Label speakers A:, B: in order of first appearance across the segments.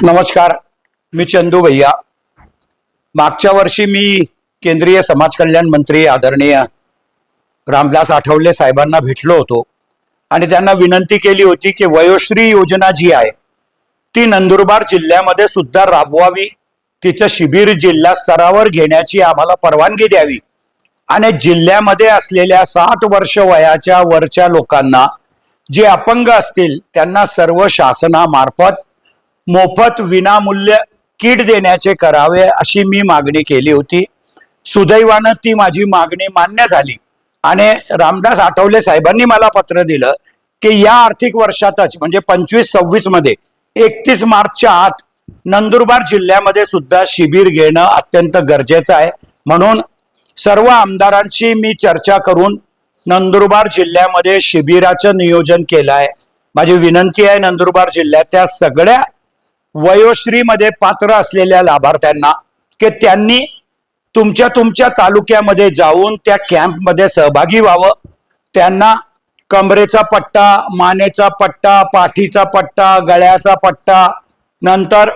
A: नमस्कार, मी चंदू भैया। मागच्या वर्षी मी केंद्रीय समाज कल्याण मंत्री आदरणीय रामदास आठवले साहेबांना भेटलो होतो आणि त्यांना विनंती केली होती की वयोश्री योजना जी आहे ती नंदुरबार जिल्ह्यामध्ये सुद्धा राबवावी, तिचं शिबिर जिल्हा स्तरावर घेण्याची आम्हाला परवानगी द्यावी आणि जिल्ह्यामध्ये असलेल्या 60 वर्ष वयाच्या वरच्या लोकांना जे अपंग असतील त्यांना सर्व शासनामार्फत मोफत विनामूल्य किट देण्याचे करावे अशी मी मागणी केली होती। सुदैवानं ती माझी मागणी मान्य झाली आणि रामदास आठवले साहेबांनी मला पत्र दिलं की या आर्थिक वर्षातच म्हणजे 25-26 मध्ये 31 मार्चच्या आत नंदुरबार जिल्ह्यामध्ये सुद्धा शिबिर घेणं अत्यंत गरजेचं आहे। म्हणून सर्व आमदारांशी मी चर्चा करून नंदुरबार जिल्ह्यामध्ये शिबिराचं नियोजन केलं आहे। माझी विनंती आहे नंदुरबार जिल्ह्याच्या सगळ्या वयोश्रीमध्ये पात्र असलेल्या लाभार्थ्यांना की त्यांनी तुमच्या तालुक्यामध्ये जाऊन त्या कॅम्पमध्ये सहभागी व्हावं। त्यांना कमरेचा पट्टा, मानेचा पट्टा, पाठीचा पट्टा, गळ्याचा पट्टा, नंतर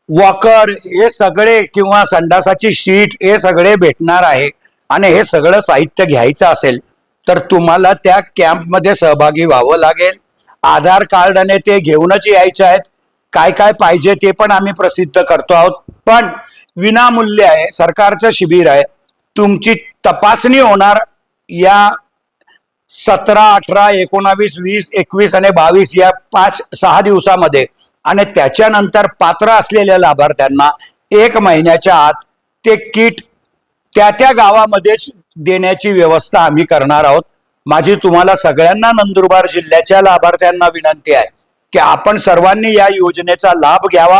A: वॉकर हे सगळे किंवा संडासाची शीट हे सगळे भेटणार आहे आणि हे सगळं साहित्य घ्यायचं असेल तर तुम्हाला त्या कॅम्पमध्ये सहभागी व्हावं लागेल। आधार कार्ड आणि ते घेऊनच यायचे आहेत। काय काय पाहिजे ते पण आम्ही प्रसिद्ध करतो आहोत, पण विनामूल्य आहे, सरकारचं शिबिर आहे। तुमची तपासणी होणार या 17, 18, 19, 20, 21 आणि 22 या 5-6 दिवसामध्ये आणि त्याच्यानंतर पात्र असलेल्या लाभार्थ्यांना 1 महिन्याच्या आत ते किट त्या गावामध्येच देण्याची व्यवस्था आम्ही करणार आहोत। माझी तुम्हाला सगळ्यांना नंदुरबार जिल्ह्याच्या लाभार्थ्यांना विनंती आहे की आपण सर्वांनी या योजनेचा लाभ घ्यावा।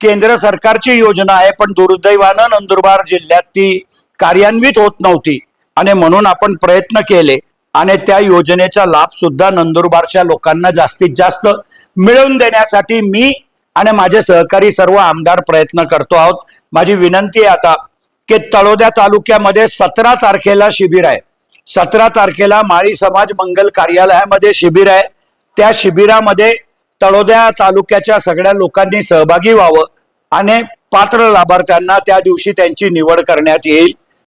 A: केंद्र सरकारची योजना आहे पण दुर्दैवानं नंदुरबार जिल्ह्यात ती कार्यान्वित होत नव्हती आणि म्हणून आपण प्रयत्न केले आणि त्या योजनेचा लाभ सुद्धा नंदुरबारच्या लोकांना जास्तीत जास्त मिळवून देण्यासाठी मी आणि माझे सहकारी सर्व आमदार प्रयत्न करतो आहोत। माझी विनंती आहे आता की तळोदा तालुक्यामध्ये 17 तारखेला शिबिर आहे। 17 तारखेला माळी समाज मंगल कार्यालयामध्ये शिबिर आहे। त्या शिबिरामध्ये तळोदा तालुक्याच्या सगळ्या लोकांनी सहभागी व्हावं आणि पात्र लाभार्थ्यांना त्या दिवशी त्यांची निवड करण्यात येईल।